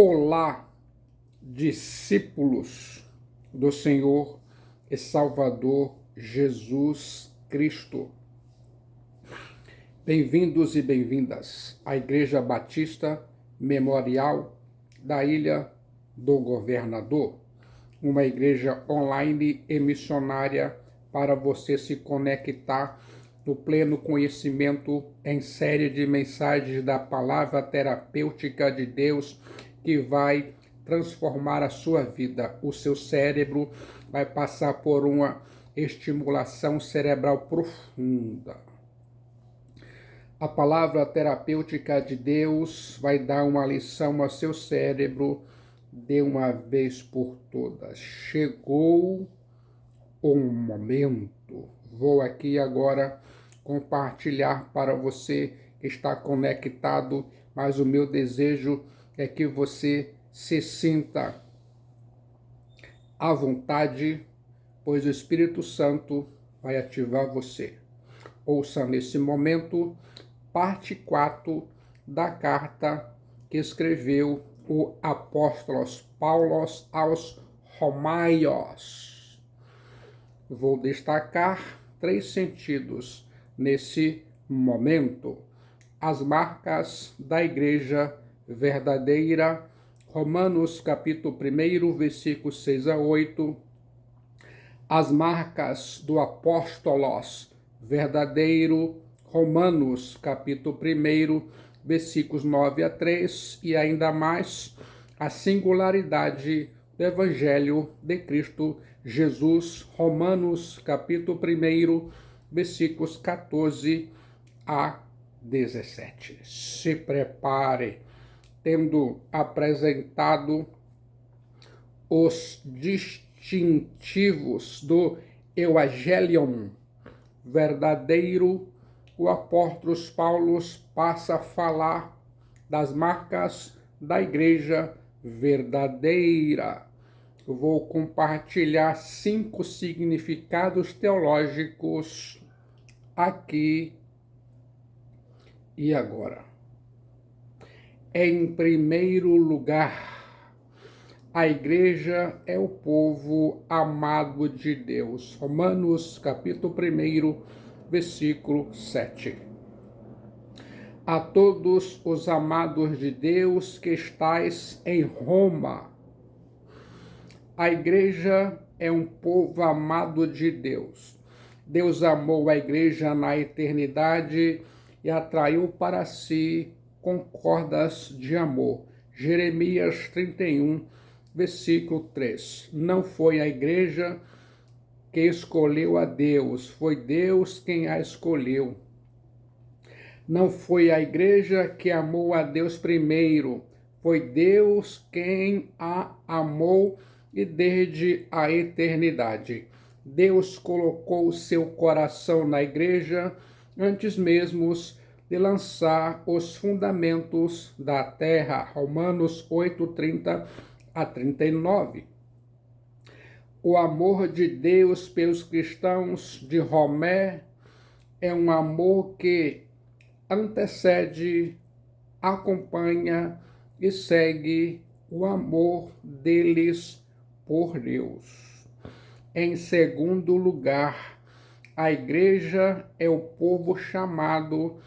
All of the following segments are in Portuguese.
Olá, discípulos do Senhor e Salvador Jesus Cristo. Bem-vindos e bem-vindas à Igreja Batista Memorial da Ilha do Governador, uma igreja online e missionária para você se conectar no pleno conhecimento em série de mensagens da palavra terapêutica de Deus que vai transformar a sua vida. O seu cérebro vai passar por uma estimulação cerebral profunda. A palavra terapêutica de Deus vai dar uma lição ao seu cérebro de uma vez por todas. Chegou o momento. Vou aqui agora compartilhar para você que está conectado, mas o meu desejo é que você se sinta à vontade, pois o Espírito Santo vai ativar você. Ouça nesse momento parte 4 da carta que escreveu o apóstolo Paulo aos Romanos. Vou destacar 3 sentidos nesse momento. As marcas da igreja verdadeira, Romanos capítulo 1, versículos 6 a 8. As marcas do apóstolos verdadeiro, Romanos capítulo 1, versículos 9 a 3. E ainda mais, a singularidade do Evangelho de Cristo Jesus, Romanos capítulo 1, versículos 14 a 17. Se prepare, tendo apresentado os distintivos do Evangelium verdadeiro, o apóstolo Paulo passa a falar das marcas da igreja verdadeira. Eu vou compartilhar 5 significados teológicos aqui e agora. Em primeiro lugar, a igreja é o povo amado de Deus. Romanos capítulo 1, versículo 7. A todos os amados de Deus que estais em Roma. A igreja é um povo amado de Deus. Deus amou a igreja na eternidade e atraiu para si com cordas de amor. Jeremias 31, versículo 3. Não foi a igreja que escolheu a Deus, foi Deus quem a escolheu. Não foi a igreja que amou a Deus primeiro, foi Deus quem a amou e desde a eternidade. Deus colocou o seu coração na igreja antes mesmo de lançar os fundamentos da terra. Romanos 8, 30 a 39. O amor de Deus pelos cristãos de Romé é um amor que antecede, acompanha e segue o amor deles por Deus. Em segundo lugar, a igreja é o povo chamado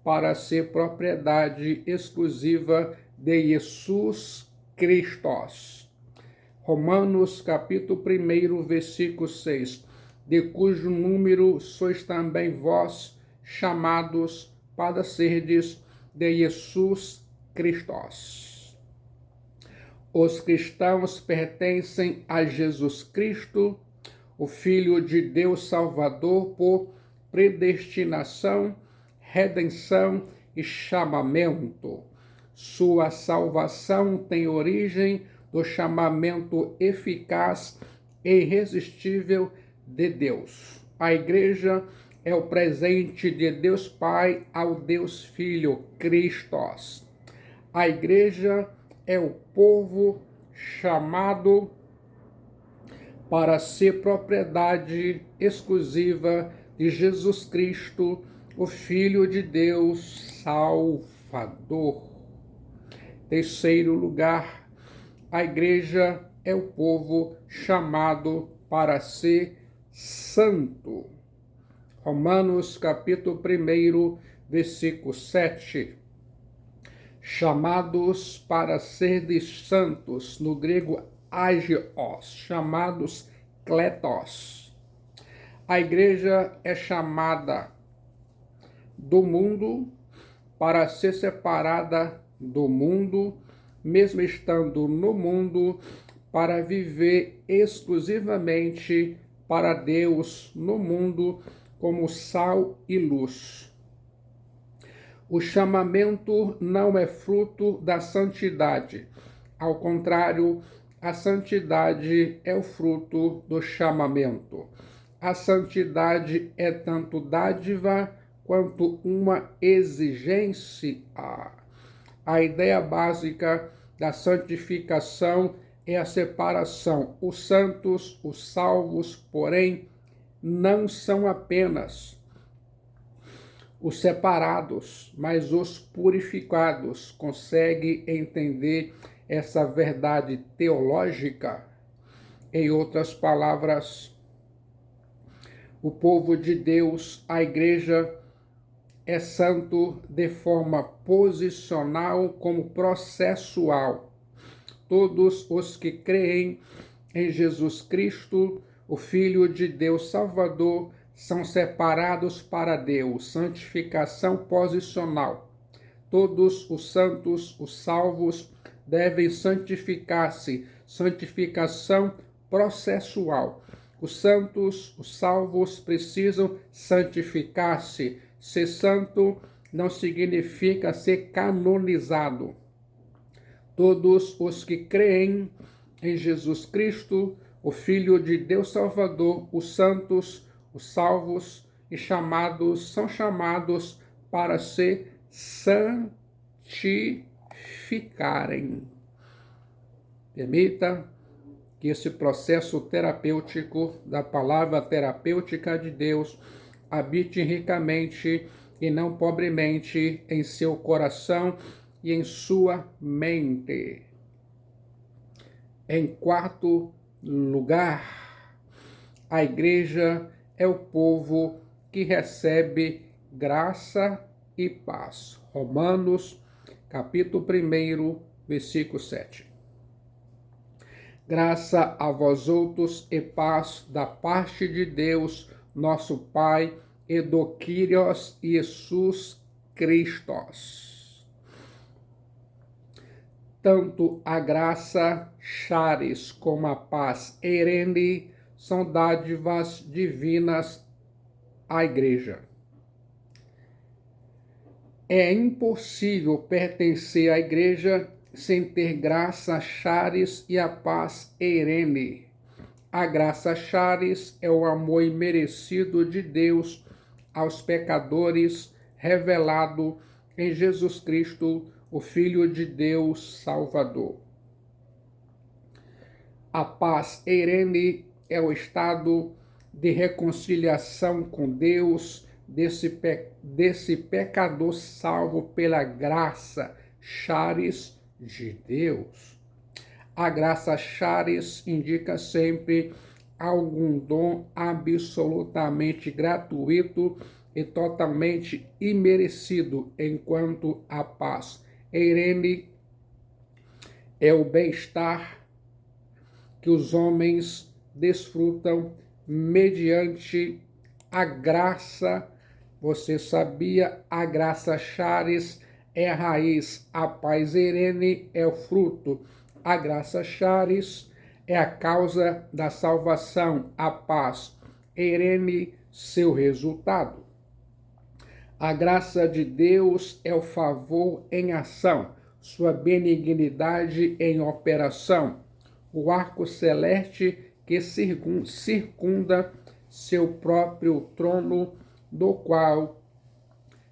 para ser propriedade exclusiva de Jesus Cristo. Romanos capítulo 1, versículo 6. De cujo número sois também vós chamados para serdes de Jesus Cristo. Os cristãos pertencem a Jesus Cristo, o Filho de Deus Salvador, por predestinação, redenção e chamamento. Sua salvação tem origem do chamamento eficaz e irresistível de Deus. A igreja é o presente de Deus Pai ao Deus Filho, Cristo. A igreja é o povo chamado para ser propriedade exclusiva de Jesus Cristo, o Filho de Deus Salvador. Terceiro lugar, A igreja é o povo chamado para ser santo. Romanos capítulo 1, versículo 7. Chamados para serdes santos, no grego agios, chamados kletos. A igreja é chamada do mundo para ser separada do mundo, mesmo estando no mundo, para viver exclusivamente para Deus no mundo, como sal e luz. O chamamento não é fruto da santidade. Ao contrário, a santidade é o fruto do chamamento. A santidade é tanto dádiva quanto uma exigência. A ideia básica da santificação é a separação. Os santos, os salvos, porém, não são apenas os separados, mas os purificados. Consegue entender essa verdade teológica? Em outras palavras, o povo de Deus, a igreja, é santo de forma posicional como processual. Todos os que creem em Jesus Cristo, o Filho de Deus Salvador, são separados para Deus, santificação posicional. Todos os santos, os salvos, devem santificar-se, santificação processual. Os santos, os salvos, precisam santificar-se. Ser santo não significa ser canonizado. Todos os que creem em Jesus Cristo, o Filho de Deus Salvador, os santos, os salvos e são chamados para se santificarem. Permita que esse processo terapêutico da palavra terapêutica de Deus habite ricamente e não pobremente em seu coração e em sua mente. Em quarto lugar, a igreja é o povo que recebe graça e paz. Romanos, capítulo 1, versículo 7. Graça a vós outros e paz da parte de Deus, nosso Pai, e do Kyrios Jesus Christos. Tanto a graça charis como a paz eirene são dádivas divinas à igreja. É impossível pertencer à igreja sem ter graça charis e a paz eirene. A graça charis é o amor imerecido de Deus aos pecadores, revelado em Jesus Cristo, o Filho de Deus Salvador. A paz eirene é o estado de reconciliação com Deus desse pecador salvo pela graça charis de Deus. A graça charis indica sempre algum dom absolutamente gratuito e totalmente imerecido, enquanto a paz eirene é o bem-estar que os homens desfrutam mediante a graça. Você sabia? A graça charis é a raiz, a paz eirene é o fruto. A graça charis é a causa da salvação, a paz eirene seu resultado. A graça de Deus é o favor em ação, sua benignidade em operação, o arco celeste que circunda seu próprio trono, do qual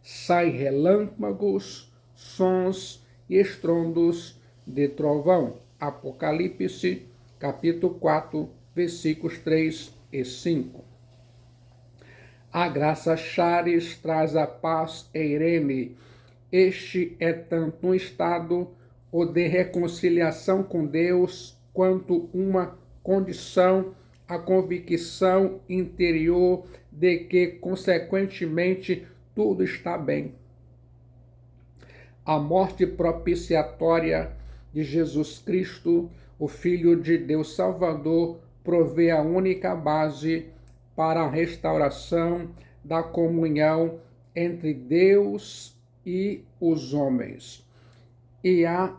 saem relâmpagos, sons e estrondos de trovão. Apocalipse, capítulo 4, versículos 3 e 5. A graça charis traz a paz eirene. Este é tanto um estado ou de reconciliação com Deus, quanto uma condição, a convicção interior de que, consequentemente, tudo está bem. A morte propiciatória de Jesus Cristo, o Filho de Deus Salvador, provê a única base para a restauração da comunhão entre Deus e os homens. E a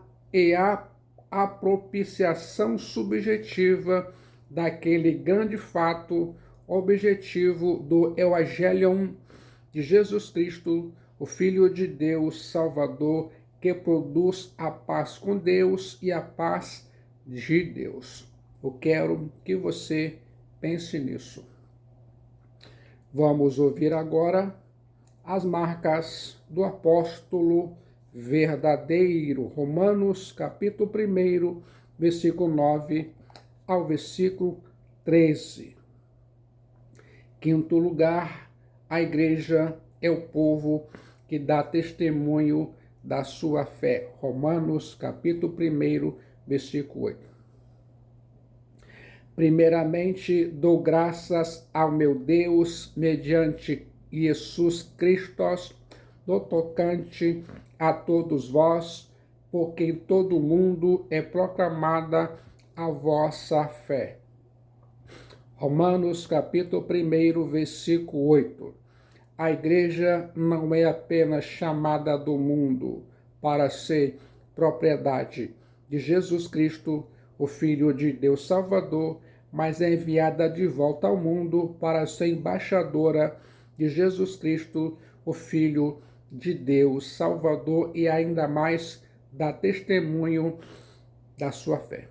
propiciação subjetiva daquele grande fato objetivo do Evangelho de Jesus Cristo, o Filho de Deus Salvador, que produz a paz com Deus e a paz de Deus. Eu quero que você pense nisso. Vamos ouvir agora as marcas do apóstolo verdadeiro. Romanos, capítulo 1, versículo 9 ao versículo 13. Quinto lugar, a igreja é o povo que dá testemunho da sua fé. Romanos, capítulo 1, versículo 8. Primeiramente, dou graças ao meu Deus, mediante Jesus Cristo, no tocante a todos vós, porque em todo o mundo é proclamada a vossa fé. Romanos, capítulo 1, versículo 8. A igreja não é apenas chamada do mundo para ser propriedade de Jesus Cristo, o Filho de Deus Salvador, mas é enviada de volta ao mundo para ser embaixadora de Jesus Cristo, o Filho de Deus Salvador, e ainda mais dá testemunho da sua fé.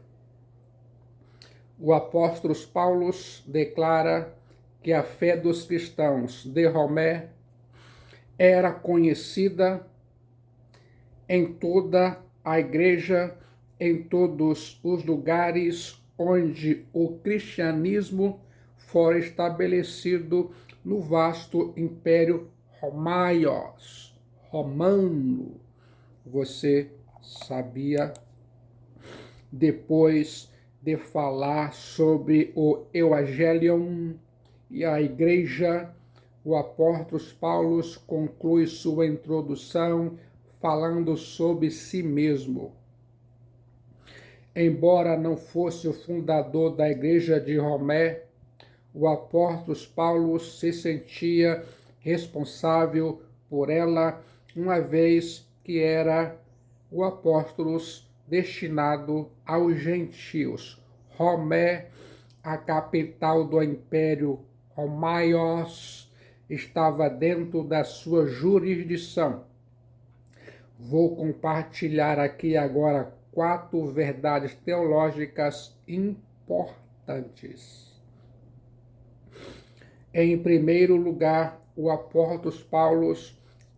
O apóstolo Paulo declara que a fé dos cristãos de Romé era conhecida em toda a igreja, em todos os lugares onde o cristianismo fora estabelecido no vasto império romano. Você sabia? Depois de falar sobre o Evangelho e a igreja, o apóstolo Paulo conclui sua introdução falando sobre si mesmo. Embora não fosse o fundador da igreja de Romé, o apóstolo Paulo se sentia responsável por ela, uma vez que era o apóstolo destinado aos gentios. Romé, a capital do Império Romaios, estava dentro da sua jurisdição. Vou compartilhar aqui agora 4 verdades teológicas importantes. Em primeiro lugar, o apóstolo Paulo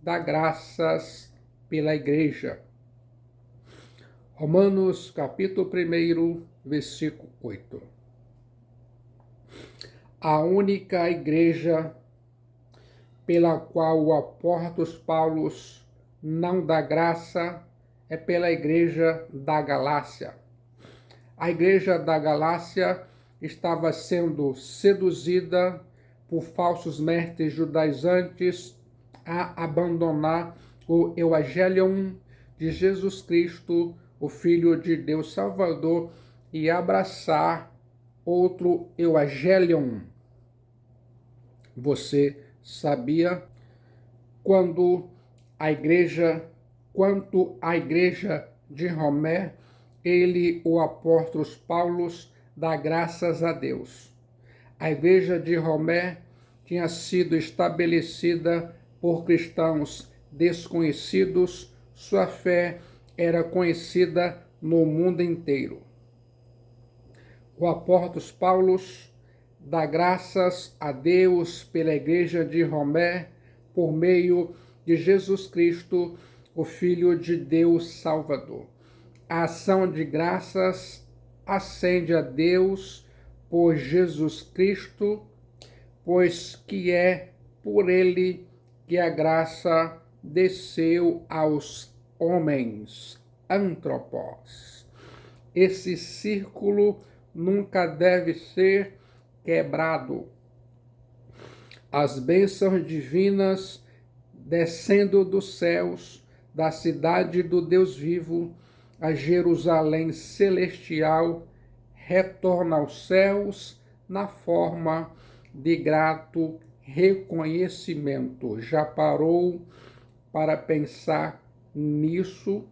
dá graças pela igreja. Romanos, capítulo 1, versículo 8. A única igreja pela qual o apóstolo Paulo não dá graça é pela igreja da Galácia. A igreja da Galácia estava sendo seduzida por falsos mestres judaizantes a abandonar o Evangelho de Jesus Cristo, o Filho de Deus Salvador, e abraçar outro Evangelho. Você sabia? Quanto à igreja de Romé, o apóstolo Paulo, dá graças a Deus. A igreja de Romé tinha sido estabelecida por cristãos desconhecidos, sua fé era conhecida no mundo inteiro. O apóstolo Paulo dá graças a Deus pela igreja de Romé por meio de Jesus Cristo, o Filho de Deus Salvador. A ação de graças ascende a Deus por Jesus Cristo, pois que é por ele que a graça desceu aos homens. antropos. Esse círculo nunca deve ser quebrado. As bênçãos divinas descendo dos céus, da cidade do Deus vivo, a Jerusalém celestial, retorna aos céus na forma de grato reconhecimento. Já parou para pensar nisso?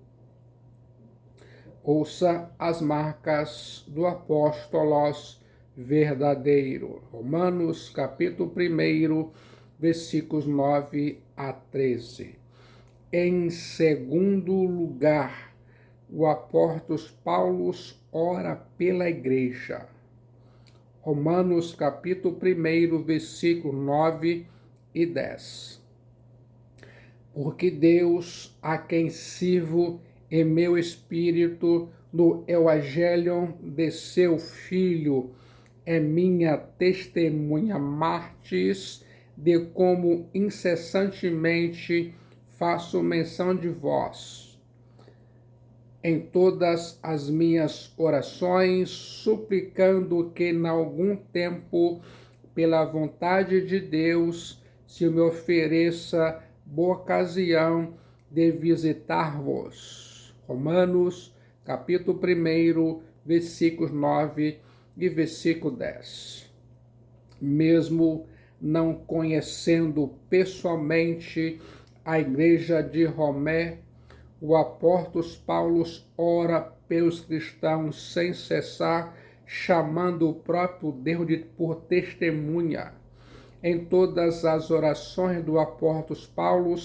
Ouça as marcas do apóstolos verdadeiro. Romanos, capítulo 1, versículos 9 a 13. Em segundo lugar, o apóstolo Paulo ora pela igreja. Romanos, capítulo 1, versículos 9 e 10. Porque Deus, a quem sirvo em meu espírito no Evangelho de seu Filho, é minha testemunha mártires de como incessantemente faço menção de vós em todas as minhas orações, suplicando que, em algum tempo, pela vontade de Deus, se me ofereça boa ocasião de visitar-vos. Romanos, capítulo 1, versículos 9 e versículo 10. Mesmo não conhecendo pessoalmente a igreja de Romé, o apóstolo Paulo ora pelos cristãos sem cessar, chamando o próprio Deus por testemunha. Em todas as orações do apóstolo Paulo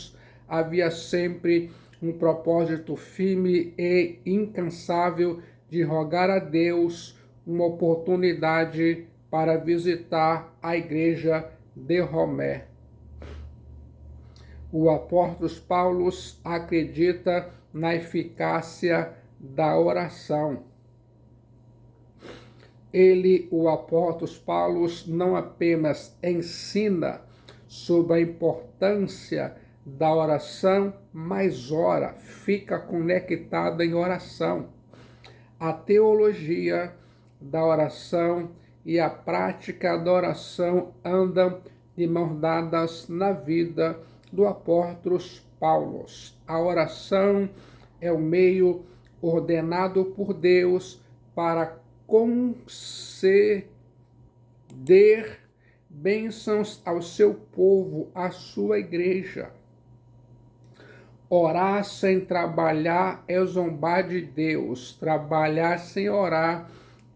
havia sempre um propósito firme e incansável de rogar a Deus uma oportunidade para visitar a igreja de Romé. O apóstolo Paulo acredita na eficácia da oração. Ele, o apóstolo Paulo, não apenas ensina sobre a importância da oração, mas ora, fica conectado em oração. A teologia da oração e a prática da oração andam de mãos dadas na vida do apóstolo Paulo. A oração é o meio ordenado por Deus para conceder bênçãos ao seu povo, à sua igreja. Orar sem trabalhar é zombar de Deus. Trabalhar sem orar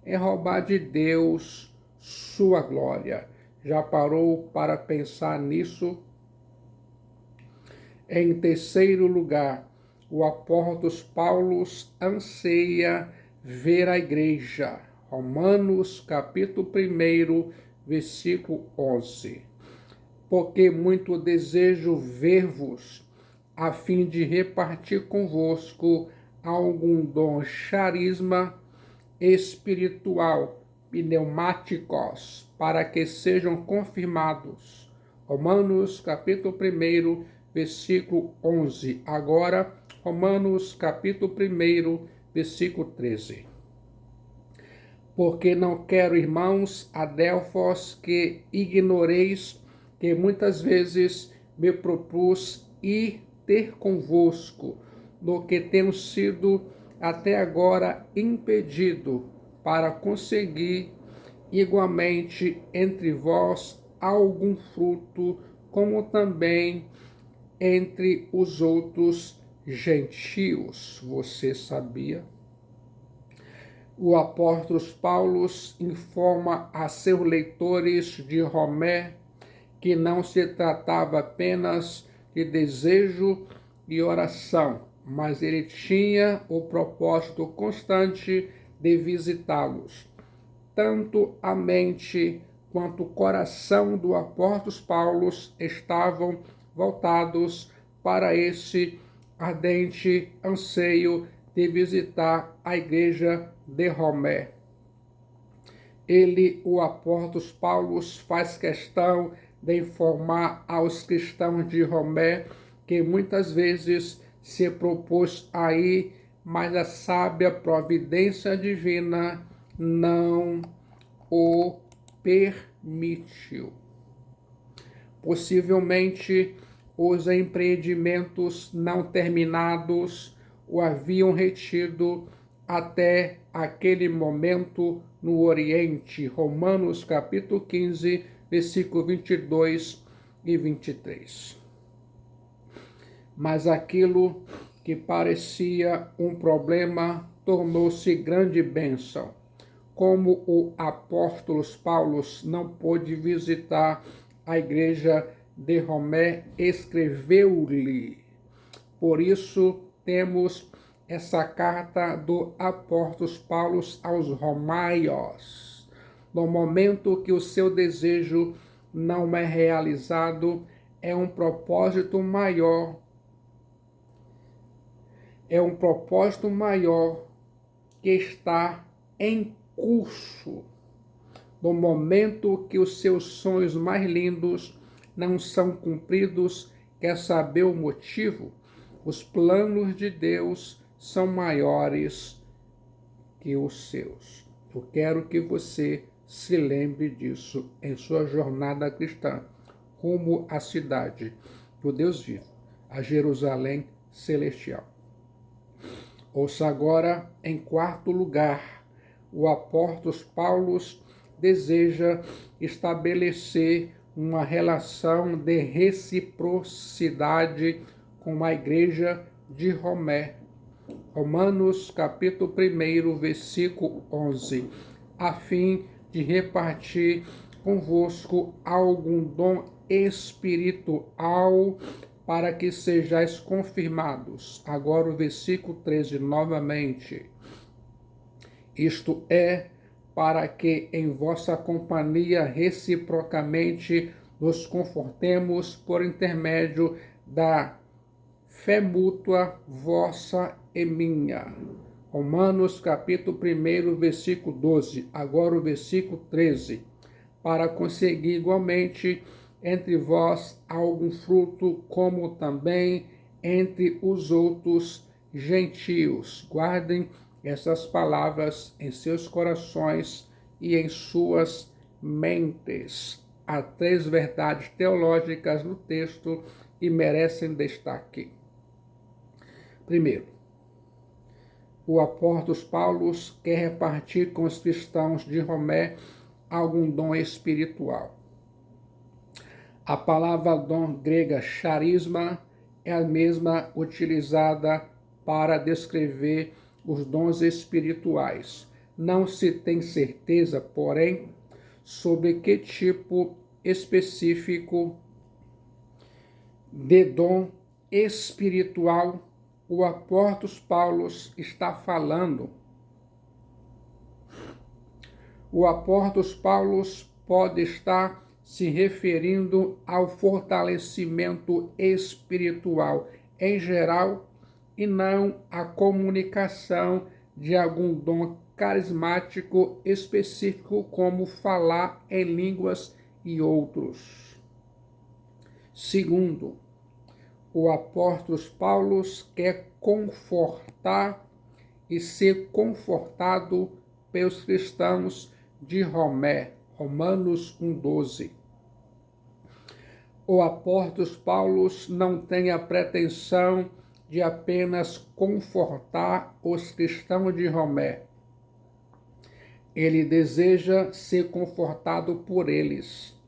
é roubar de Deus sua glória. Já parou para pensar nisso? Em terceiro lugar, o apóstolo Paulo anseia ver a igreja. Romanos, capítulo 1, versículo 11. Porque muito desejo ver-vos, a fim de repartir convosco algum dom charisma espiritual, pneumáticos, para que sejam confirmados. Romanos, capítulo 1, versículo 11. Agora, Romanos, capítulo 1, versículo 13. Porque não quero, irmãos, adelfos, que ignoreis que muitas vezes me propus ir ter convosco, do que tenho sido até agora impedido, para conseguir igualmente entre vós algum fruto, como também entre os outros gentios. Você sabia? O apóstolo Paulo informa a seus leitores de Romé que não se tratava apenas de desejo e oração, mas ele tinha o propósito constante de visitá-los. Tanto a mente quanto o coração do apóstolo Paulo estavam voltados para esse ardente anseio de visitar a igreja de Romé. Ele, o apóstolo Paulo, faz questão de informar aos cristãos de Romé que muitas vezes se propôs a ir mas a sábia providência divina não o permitiu. Possivelmente, os empreendimentos não terminados o haviam retido até aquele momento no Oriente. Romanos capítulo 15, versículo 22 e 23. Mas aquilo que parecia um problema tornou-se grande bênção. Como o apóstolo Paulo não pôde visitar a igreja de Romé, escreveu-lhe. Por isso temos essa carta do apóstolo Paulo aos Romanos. No momento que o seu desejo não é realizado, é um propósito maior que está em curso. No momento que os seus sonhos mais lindos não são cumpridos, quer saber o motivo? Os planos de Deus são maiores que os seus. Eu quero que você se lembre disso em sua jornada cristã, rumo à cidade do Deus vivo, a Jerusalém celestial. Ouça agora, em quarto lugar, o apóstolo Paulo deseja estabelecer uma relação de reciprocidade com a igreja de Romé. Romanos capítulo 1, versículo 11, a fim de repartir convosco algum dom espiritual para que sejais confirmados. Agora o versículo 13 novamente. Isto é, para que em vossa companhia reciprocamente nos confortemos por intermédio da fé mútua vossa e minha. Romanos capítulo 1, versículo 12. Agora o versículo 13. Para conseguir igualmente entre vós algum fruto, como também entre os outros gentios. Guardem essas palavras em seus corações e em suas mentes. Há 3 verdades teológicas no texto e merecem destaque. Primeiro, o apóstolo Paulo quer repartir com os cristãos de Romé algum dom espiritual. A palavra dom grega charisma é a mesma utilizada para descrever os dons espirituais. Não se tem certeza, porém, sobre que tipo específico de dom espiritual o apóstolo Paulo está falando. O apóstolo Paulo pode estar se referindo ao fortalecimento espiritual em geral e não à comunicação de algum dom carismático específico, como falar em línguas e outros. Segundo, o apóstolo Paulo quer confortar e ser confortado pelos cristãos de Romé, Romanos 1,12. O apóstolo Paulo não tem a pretensão de apenas confortar os cristãos de Romé. Ele deseja ser confortado por eles.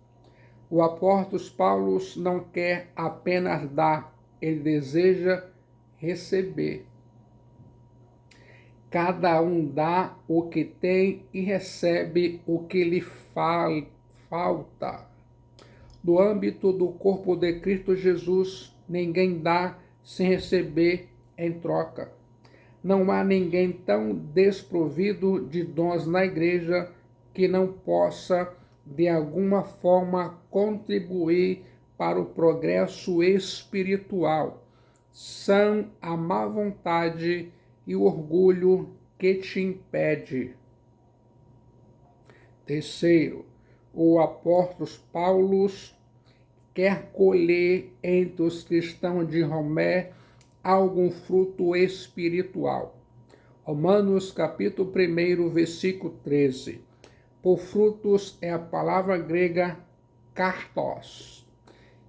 O apóstolo Paulo não quer apenas dar, ele deseja receber. Cada um dá o que tem e recebe o que lhe falta. No âmbito do corpo de Cristo Jesus, ninguém dá sem receber em troca. Não há ninguém tão desprovido de dons na igreja que não possa, de alguma forma, contribuir para o progresso espiritual. São a má vontade e o orgulho que te impede. Terceiro, o apóstolo Paulo quer colher entre os cristãos de Romé algum fruto espiritual. Romanos capítulo 1, versículo 13. Por frutos é a palavra grega kartos,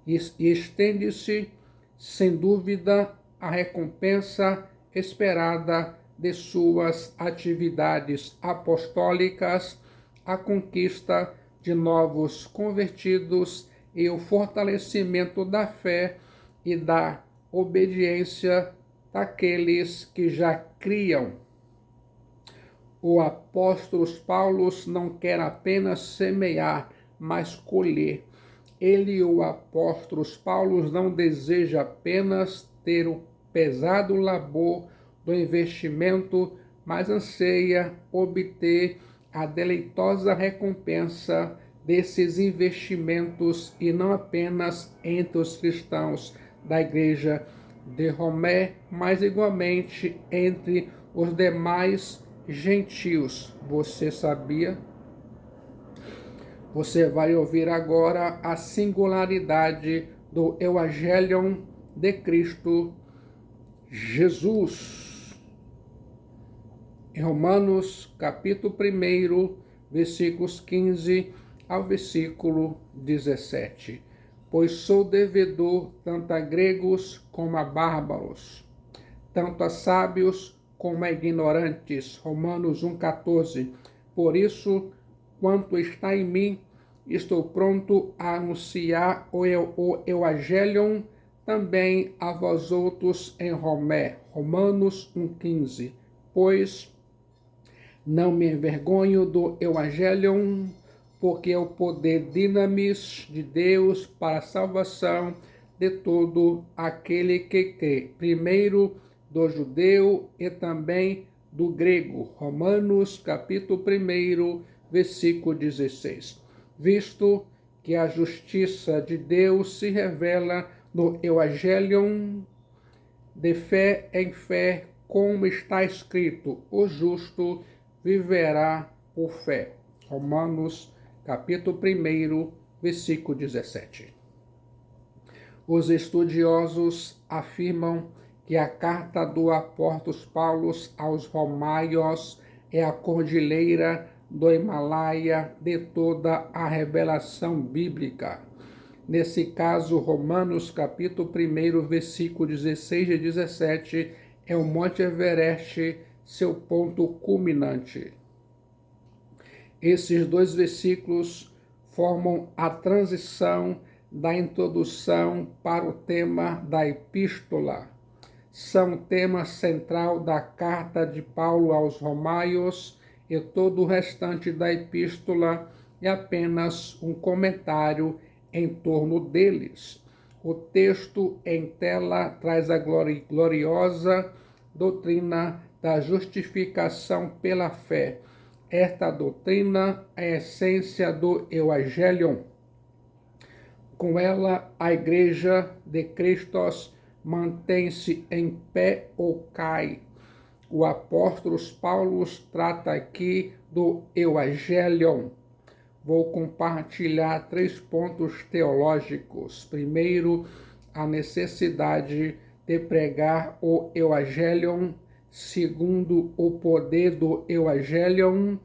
e estende-se, sem dúvida, a recompensa esperada de suas atividades apostólicas, a conquista de novos convertidos e o fortalecimento da fé e da obediência daqueles que já criam. O apóstolo Paulo não quer apenas semear, mas colher. Ele, o apóstolo Paulo, não deseja apenas ter o pesado labor do investimento, mas anseia obter a deleitosa recompensa desses investimentos, e não apenas entre os cristãos da igreja de Romé, mas igualmente entre os demais gentios. Você sabia? Você vai ouvir agora a singularidade do Evangelho de Cristo Jesus. Em Romanos, capítulo 1, versículos 15 ao versículo 17. Pois sou devedor tanto a gregos como a bárbaros, tanto a sábios como a ignorantes. Romanos 1,14. Por isso, quanto está em mim, estou pronto a anunciar o Evangelho também a vós outros em Romé. Romanos 1,15. Pois não me envergonho do Evangelho, porque é o poder dinamis de Deus para a salvação de todo aquele que crê, primeiro do judeu e também do grego. Romanos capítulo 1, versículo 16. Visto que a justiça de Deus se revela no Evangelho de fé em fé, como está escrito, o justo viverá por fé. Romanos capítulo 1, versículo 17. Os estudiosos afirmam que a carta do apóstolo Paulo aos Romanos é a cordilheira do Himalaia de toda a revelação bíblica. Nesse caso, Romanos capítulo 1, versículo 16 e 17, é o Monte Everest, seu ponto culminante. Esses dois versículos formam a transição da introdução para o tema da epístola. São o tema central da carta de Paulo aos Romanos, e todo o restante da epístola é apenas um comentário em torno deles. O texto em tela traz a gloriosa doutrina da justificação pela fé. Esta doutrina é a essência do Evangelho. Com ela, a Igreja de Cristo mantém-se em pé ou cai. O apóstolo Paulo trata aqui do Evangelho. Vou compartilhar 3 pontos teológicos. Primeiro, a necessidade de pregar o Evangelho. Segundo, o poder do Evangelho.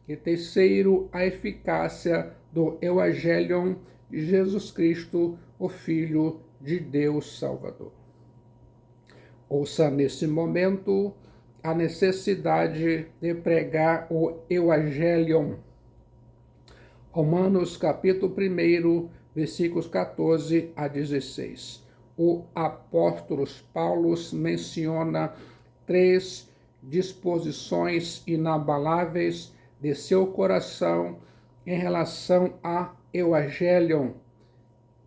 E terceiro, a eficácia do Evangelho de Jesus Cristo, o Filho de Deus Salvador. Ouça nesse momento a necessidade de pregar o Evangelho. Romanos capítulo 1, versículos 14 a 16. O apóstolo Paulo menciona 3 disposições inabaláveis de seu coração em relação a Evangelho.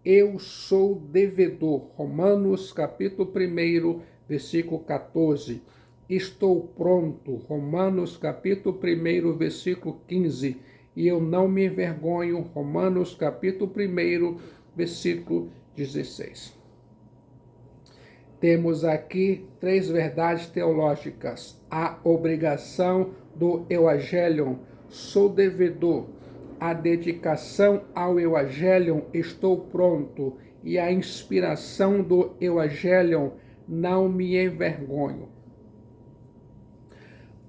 Eu sou devedor. Romanos capítulo 1, versículo 14. Estou pronto. Romanos capítulo 1, versículo 15. E eu não me envergonho. Romanos capítulo 1, versículo 16. Temos aqui 3 verdades teológicas. A obrigação do Evangelho. Sou devedor. A dedicação ao Evangelho, estou pronto, e a inspiração do Evangelho, não me envergonho.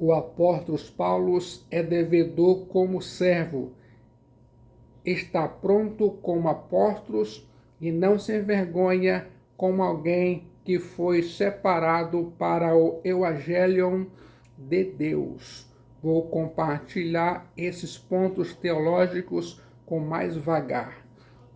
O apóstolo Paulo é devedor como servo, está pronto como apóstolo e não se envergonha como alguém que foi separado para o evangelho de Deus. Vou compartilhar esses pontos teológicos com mais vagar.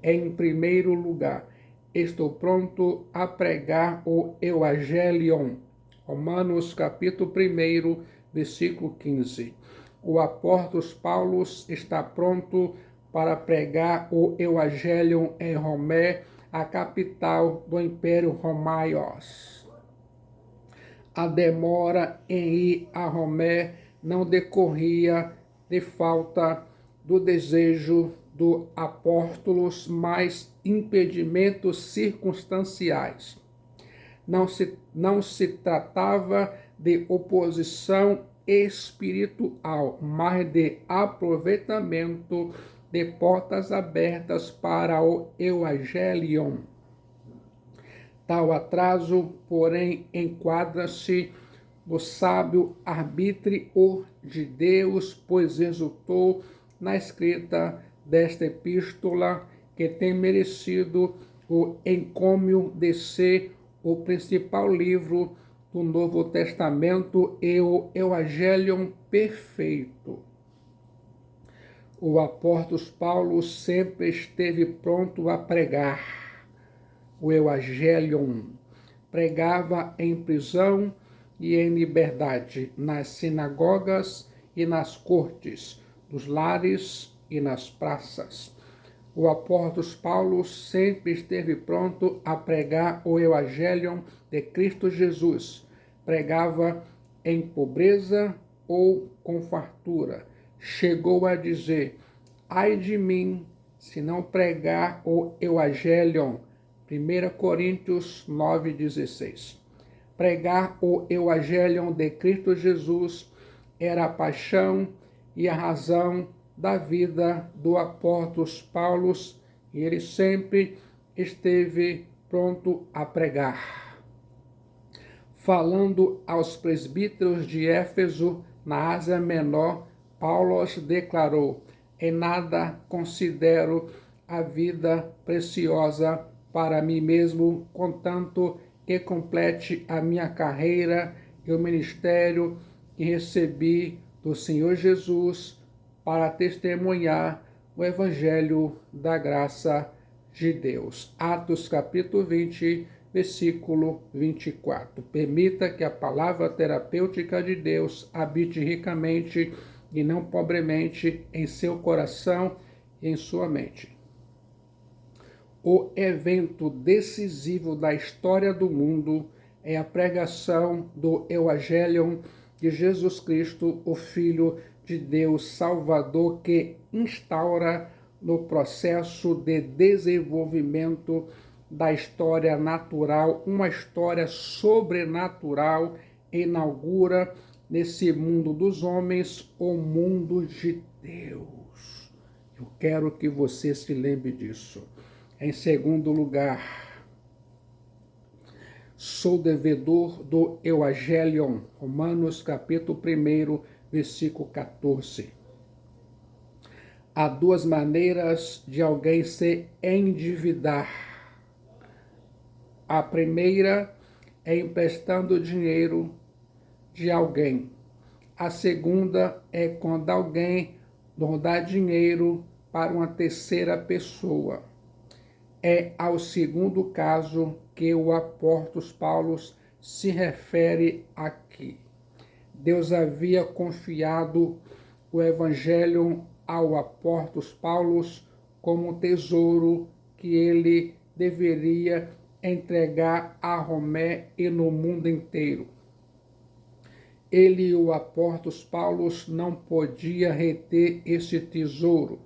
Em primeiro lugar, estou pronto a pregar o evangelho. Romanos capítulo 1, versículo 15. O apóstolo Paulo está pronto para pregar o evangelho em Romé, a capital do Império Romaios. A demora em ir a Romé não decorria de falta do desejo do apóstolo, mas impedimentos circunstanciais. Não se tratava de oposição espiritual, mas de aproveitamento de portas abertas para o evangelho. Tal atraso, porém, enquadra-se no sábio arbítrio de Deus, pois resultou na escrita desta epístola, que tem merecido o encômio de ser o principal livro do Novo Testamento e o evangelho perfeito. O apóstolo Paulo sempre esteve pronto a pregar o evangelho. Pregava em prisão e em liberdade, nas sinagogas e nas cortes, nos lares e nas praças. O apóstolo Paulo sempre esteve pronto a pregar o evangelho de Cristo Jesus. Pregava em pobreza ou com fartura. Chegou a dizer: ai de mim, se não pregar o evangelho. 1 Coríntios 9,16. Pregar o evangelho de Cristo Jesus era a paixão e a razão da vida do apóstolo Paulo, e ele sempre esteve pronto a pregar. Falando aos presbíteros de Éfeso, na Ásia Menor, Paulo declarou: em nada considero a vida preciosa para mim mesmo, contanto que complete a minha carreira e o ministério que recebi do Senhor Jesus para testemunhar o evangelho da graça de Deus. Atos capítulo 20, versículo 24. Permita que a palavra terapêutica de Deus habite ricamente e não pobremente em seu coração e em sua mente. O evento decisivo da história do mundo é a pregação do evangelho de Jesus Cristo, o Filho de Deus Salvador, que instaura no processo de desenvolvimento da história natural, uma história sobrenatural, inaugura nesse mundo dos homens o mundo de Deus. Eu quero que você se lembre disso. Em segundo lugar, sou devedor do evangelho. Romanos capítulo 1, versículo 14. Há duas maneiras de alguém se endividar. A primeira é emprestando dinheiro de alguém. A segunda é quando alguém não dá dinheiro para uma terceira pessoa. É ao segundo caso que o apóstolo Paulo se refere aqui. Deus havia confiado o evangelho ao apóstolo Paulo como um tesouro que ele deveria entregar a Romé e no mundo inteiro. Ele, o apóstolo Paulo, não podia reter esse tesouro.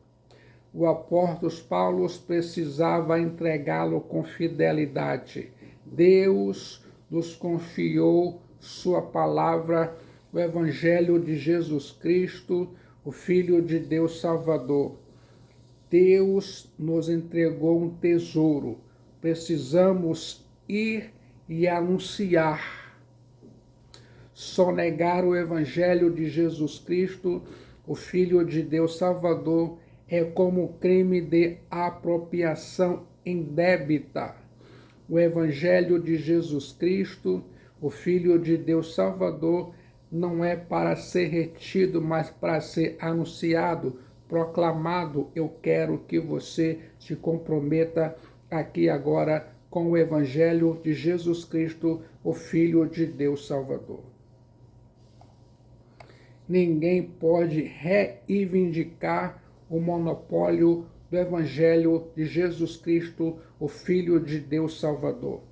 O apóstolo Paulo precisava entregá-lo com fidelidade. Deus nos confiou sua palavra, o evangelho de Jesus Cristo, o Filho de Deus Salvador. Deus nos entregou um tesouro. Precisamos ir e anunciar. Sonegar o Evangelho de Jesus Cristo, o Filho de Deus Salvador, é como crime de apropriação indébita. O Evangelho de Jesus Cristo, o Filho de Deus Salvador, não é para ser retido, mas para ser anunciado, proclamado. Eu quero que você se comprometa aqui agora com o Evangelho de Jesus Cristo, o Filho de Deus Salvador. Ninguém pode reivindicar o monopólio do Evangelho de Jesus Cristo, o Filho de Deus Salvador.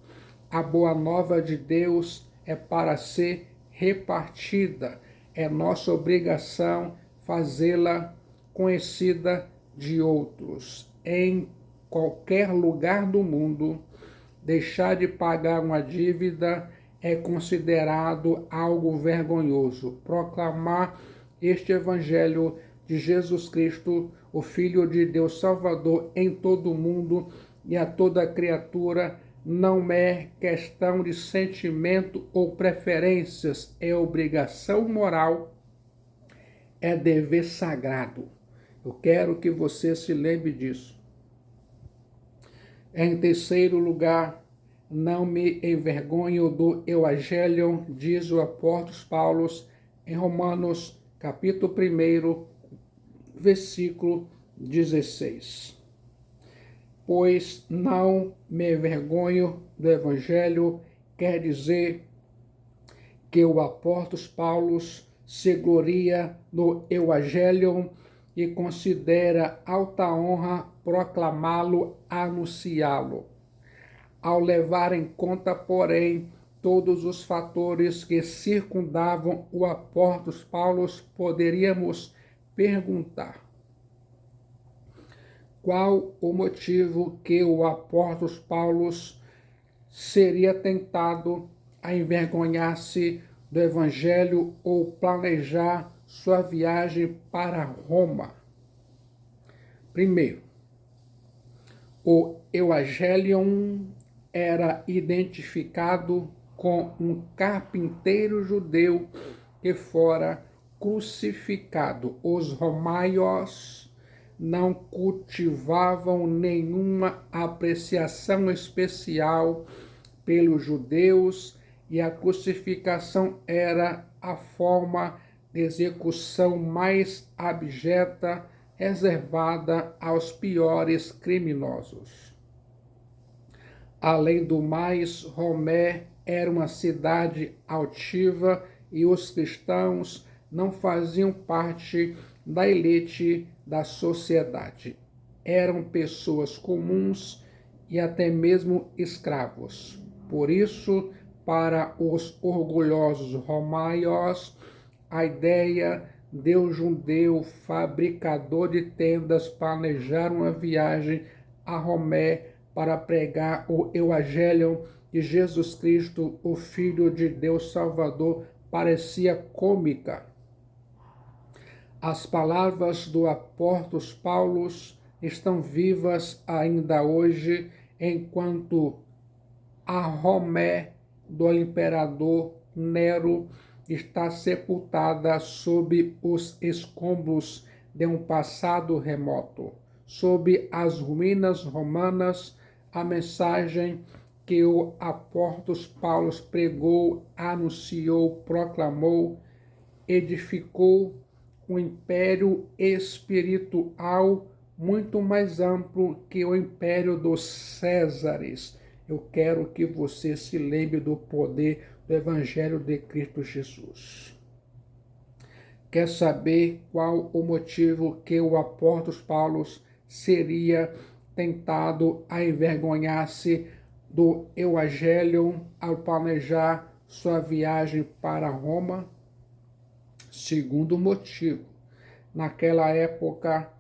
A boa nova de Deus é para ser repartida. É nossa obrigação fazê-la conhecida de outros. Em qualquer lugar do mundo, deixar de pagar uma dívida é considerado algo vergonhoso. Proclamar este Evangelho de Jesus Cristo, o Filho de Deus Salvador, em todo o mundo e a toda criatura, não é questão de sentimento ou preferências, é obrigação moral, é dever sagrado. Eu quero que você se lembre disso. Em terceiro lugar, não me envergonho do Evangelho, diz o apóstolo Paulo em Romanos, capítulo 1, versículo 16. Pois não me envergonho do Evangelho, quer dizer que o apóstolo Paulo se gloria no Evangelho e considera alta honra proclamá-lo, anunciá-lo. Ao levar em conta, porém, todos os fatores que circundavam o apóstolo Paulo, poderíamos perguntar: qual o motivo que o apóstolo Paulo seria tentado a envergonhar-se do Evangelho ou planejar sua viagem para Roma? Primeiro, o Evangelion era identificado com um carpinteiro judeu que fora crucificado. Os romanos não cultivavam nenhuma apreciação especial pelos judeus e a crucificação era a forma de execução mais abjeta reservada aos piores criminosos. Além do mais, Romé era uma cidade altiva e os cristãos não faziam parte da elite da sociedade. Eram pessoas comuns e até mesmo escravos. Por isso, para os orgulhosos romanos, a ideia de um judeu fabricador de tendas planejar uma viagem a Romé para pregar o Evangelho de Jesus Cristo, o Filho de Deus Salvador, parecia cômica. As palavras do apóstolo Paulo estão vivas ainda hoje, enquanto a Romé do imperador Nero está sepultada sob os escombros de um passado remoto. Sob as ruínas romanas, a mensagem que o apóstolo Paulo pregou, anunciou, proclamou, edificou um império espiritual muito mais amplo que o império dos Césares. Eu quero que você se lembre do poder do Evangelho de Cristo Jesus. Quer saber qual o motivo que o apóstolo Paulo seria tentado a envergonhar-se do Evangelho ao planejar sua viagem para Roma? Segundo motivo, naquela época,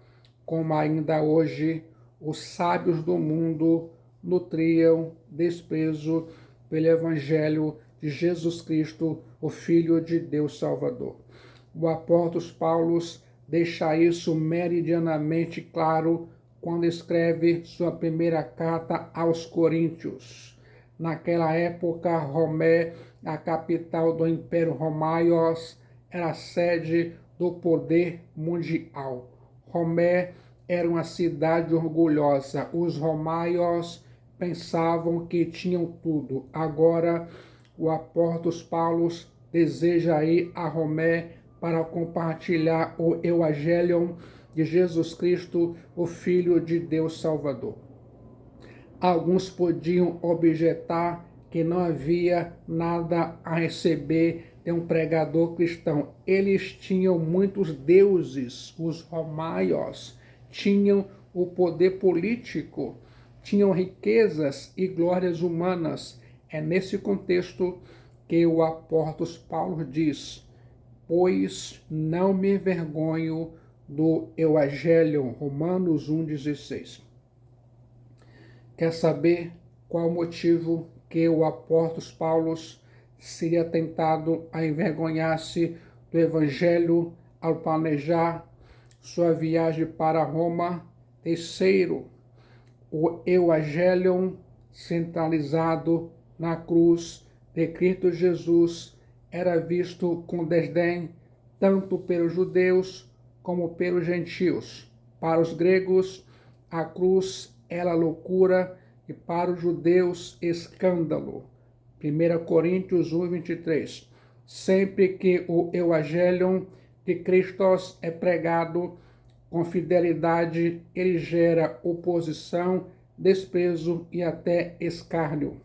como ainda hoje, os sábios do mundo nutriam desprezo pelo Evangelho de Jesus Cristo, o Filho de Deus Salvador. O apóstolo Paulo deixa isso meridianamente claro quando escreve sua primeira carta aos Coríntios. Naquela época, Romé a capital do Império Romaios, era a sede do poder mundial. Romé era uma cidade orgulhosa. Os romaios pensavam que tinham tudo. Agora, o apóstolo Paulo deseja ir a Romé para compartilhar o Evangelho de Jesus Cristo, o Filho de Deus Salvador. Alguns podiam objetar que não havia nada a receber de um pregador cristão. Eles tinham muitos deuses, os romaios, tinham o poder político, tinham riquezas e glórias humanas. É nesse contexto que o apóstolo Paulo diz: pois não me envergonho do Evangelho, Romanos 1,16. Quer saber qual o motivo que o apóstolo Paulo seria tentado a envergonhar-se do Evangelho ao planejar sua viagem para Roma? Terceiro, o Evangelho centralizado na cruz de Cristo Jesus era visto com desdém tanto pelos judeus como pelos gentios. Para os gregos, a cruz era loucura e para os judeus escândalo. 1 Coríntios 1:23. Sempre que o Evangelho de Cristo é pregado com fidelidade, ele gera oposição, desprezo e até escárnio.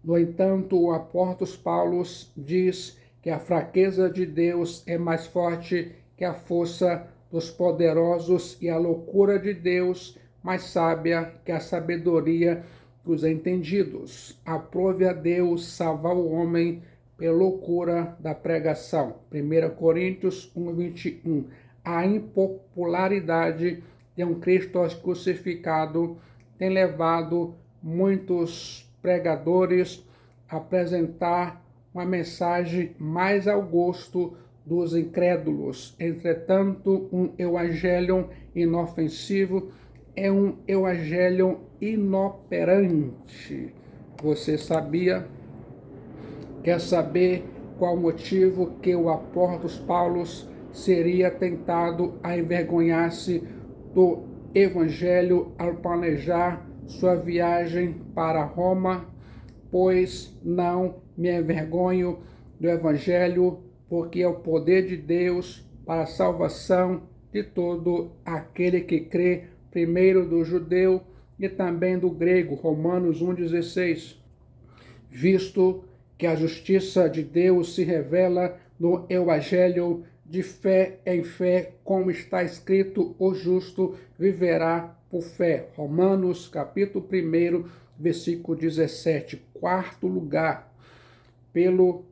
No entanto, o apóstolo Paulo diz que a fraqueza de Deus é mais forte que a força dos poderosos e a loucura de Deus mais sábia que a sabedoria dos entendidos. Aprove a Deus salvar o homem pela loucura da pregação. 1 Coríntios 1:21. A impopularidade de um Cristo crucificado tem levado muitos pregadores a apresentar uma mensagem mais ao gosto dos incrédulos. Entretanto, um evangelho inofensivo é um evangelho inoperante. Você sabia? Quer saber qual o motivo que o apóstolo Paulo seria tentado a envergonhar-se do evangelho ao planejar sua viagem para Roma? Pois não me envergonho do evangelho, porque é o poder de Deus para a salvação de todo aquele que crê, primeiro do judeu e também do grego. Romanos 1,16. Visto que a justiça de Deus se revela no evangelho de fé em fé, como está escrito, o justo viverá por fé. Romanos capítulo 1, versículo 17. Quarto lugar, pelo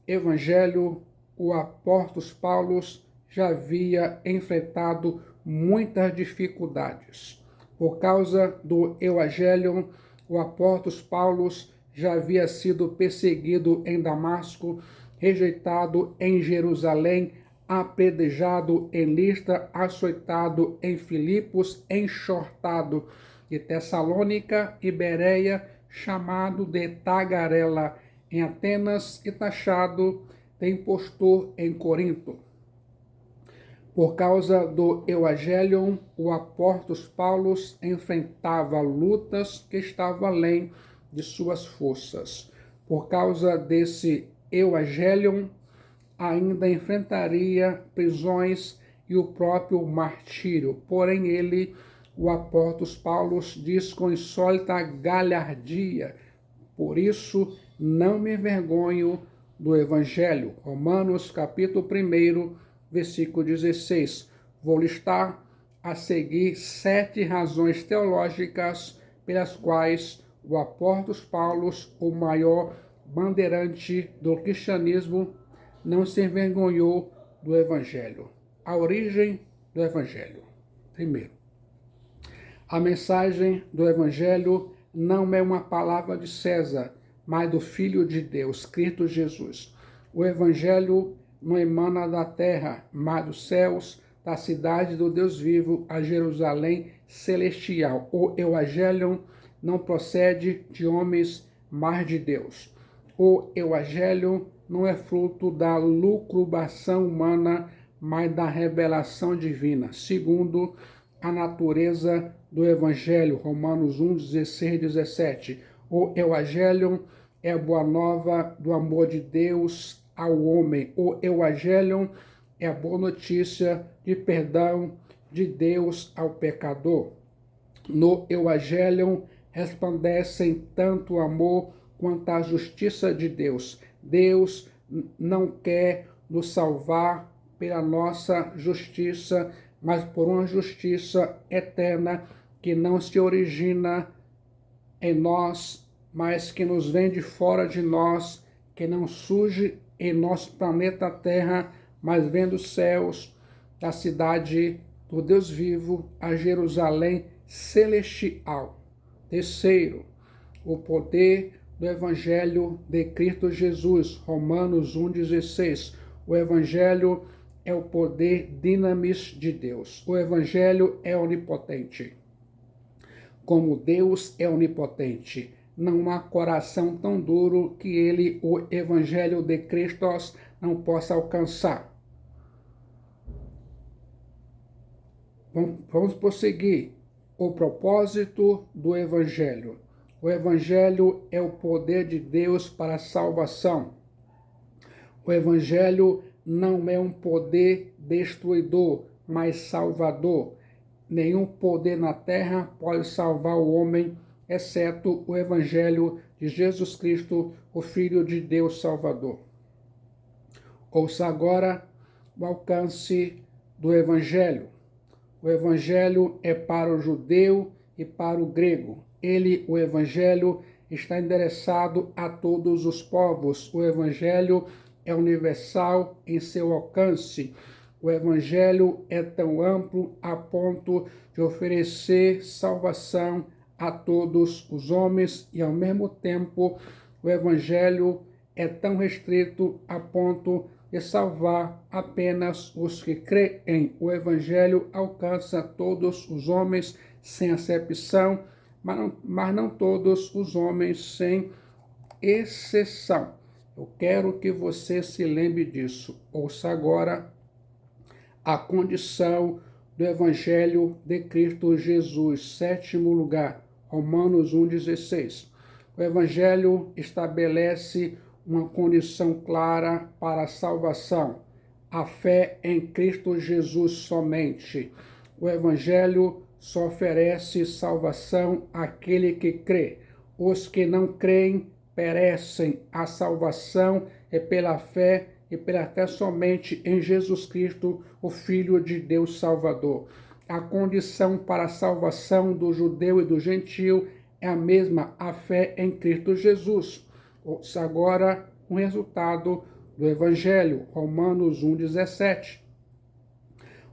evangelho, o apóstolo Paulo já havia enfrentado muitas dificuldades. Por causa do evangelho, o apóstolo Paulo já havia sido perseguido em Damasco, rejeitado em Jerusalém, apedrejado em Listra, açoitado em Filipos, enxortado de Tessalônica e Bereia, chamado de tagarela em Atenas e taxado de impostor em Corinto. Por causa do evangelho, o apóstolo Paulo enfrentava lutas que estavam além de suas forças. Por causa desse evangelho, ainda enfrentaria prisões e o próprio martírio. Porém, ele, o apóstolo Paulo, diz com insólita galhardia: por isso não me envergonho do evangelho. Romanos capítulo 1, versículo 16. Vou listar a seguir 7 razões teológicas pelas quais o apóstolo Paulo, o maior bandeirante do cristianismo, não se envergonhou do evangelho. A origem do evangelho. Primeiro, a mensagem do evangelho não é uma palavra de César, mas do Filho de Deus, Cristo Jesus. O evangelho não emana da terra, mas dos céus, da cidade do Deus vivo, a Jerusalém celestial. O evangelho não procede de homens, mas de Deus. O Evangelho não é fruto da lucubração humana, mas da revelação divina, segundo a natureza do Evangelho. Romanos 1, 16, 17. O Evangelho é a boa nova do amor de Deus ao homem. O Evangelho é a boa notícia de perdão de Deus ao pecador. No Evangelho resplandecem tanto o amor quanto a justiça de Deus. Deus não quer nos salvar pela nossa justiça, mas por uma justiça eterna que não se origina em nós, mas que nos vem de fora de nós, que não surge em nosso planeta Terra, mas vem dos céus, da cidade do Deus vivo, a Jerusalém celestial. Terceiro, o poder do Evangelho de Cristo Jesus, Romanos 1,16. O Evangelho é o poder dinamis de Deus. O Evangelho é onipotente. Como Deus é onipotente, não há coração tão duro que ele, o Evangelho de Cristo, não possa alcançar. Vamos prosseguir. O propósito do Evangelho. O Evangelho é o poder de Deus para a salvação. O Evangelho não é um poder destruidor, mas salvador. Nenhum poder na terra pode salvar o homem, exceto o Evangelho de Jesus Cristo, o Filho de Deus Salvador. Ouça agora o alcance do Evangelho. O Evangelho é para o judeu e para o grego. O Evangelho, está endereçado a todos os povos. O Evangelho é universal em seu alcance. O Evangelho é tão amplo a ponto de oferecer salvação a todos os homens e, ao mesmo tempo, o Evangelho é tão restrito a ponto de salvar apenas os que creem. O Evangelho alcança todos os homens sem acepção, mas não todos os homens sem exceção. Eu quero que você se lembre disso. Ouça agora a condição do Evangelho de Cristo Jesus. Sétimo lugar, Romanos 1,16. O Evangelho estabelece uma condição clara para a salvação, a fé em Cristo Jesus somente. O Evangelho só oferece salvação àquele que crê. Os que não creem perecem. A salvação é pela fé e pela fé somente em Jesus Cristo, o Filho de Deus Salvador. A condição para a salvação do judeu e do gentio é a mesma, a fé em Cristo Jesus. Ouça agora o resultado do Evangelho, Romanos 1,17.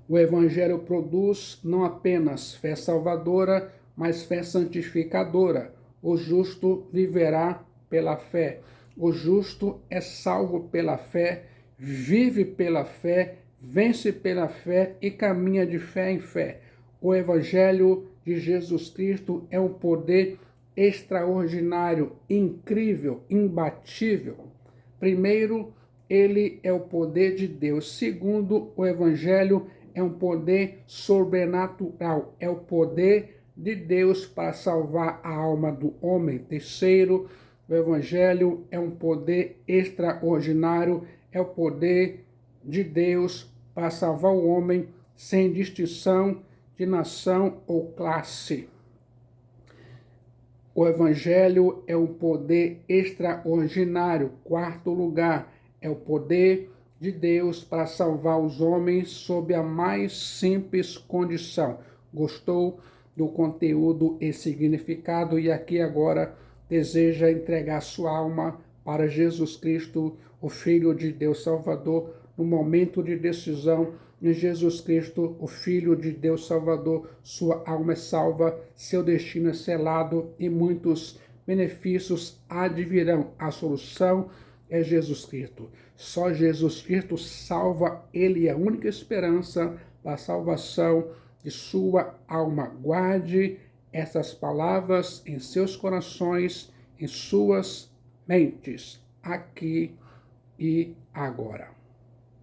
O Evangelho produz não apenas fé salvadora, mas fé santificadora. O justo viverá pela fé. O justo é salvo pela fé, vive pela fé, vence pela fé e caminha de fé em fé. O Evangelho de Jesus Cristo é um poder extraordinário, incrível, imbatível. Primeiro, ele é o poder de Deus. Segundo, o Evangelho é um poder sobrenatural, é o poder de Deus para salvar a alma do homem. Terceiro, o Evangelho é um poder extraordinário, é o poder de Deus para salvar o homem sem distinção de nação ou classe. O Evangelho é um poder extraordinário. Quarto lugar, é o poder de Deus para salvar os homens sob a mais simples condição. Gostou do conteúdo e significado e aqui agora deseja entregar sua alma para Jesus Cristo, o Filho de Deus Salvador, no momento de decisão, em Jesus Cristo, o Filho de Deus Salvador, sua alma é salva, seu destino é selado e muitos benefícios advirão. A solução é Jesus Cristo. Só Jesus Cristo salva, ele é a única esperança da salvação de sua alma. Guarde essas palavras em seus corações, em suas mentes. aqui e agora.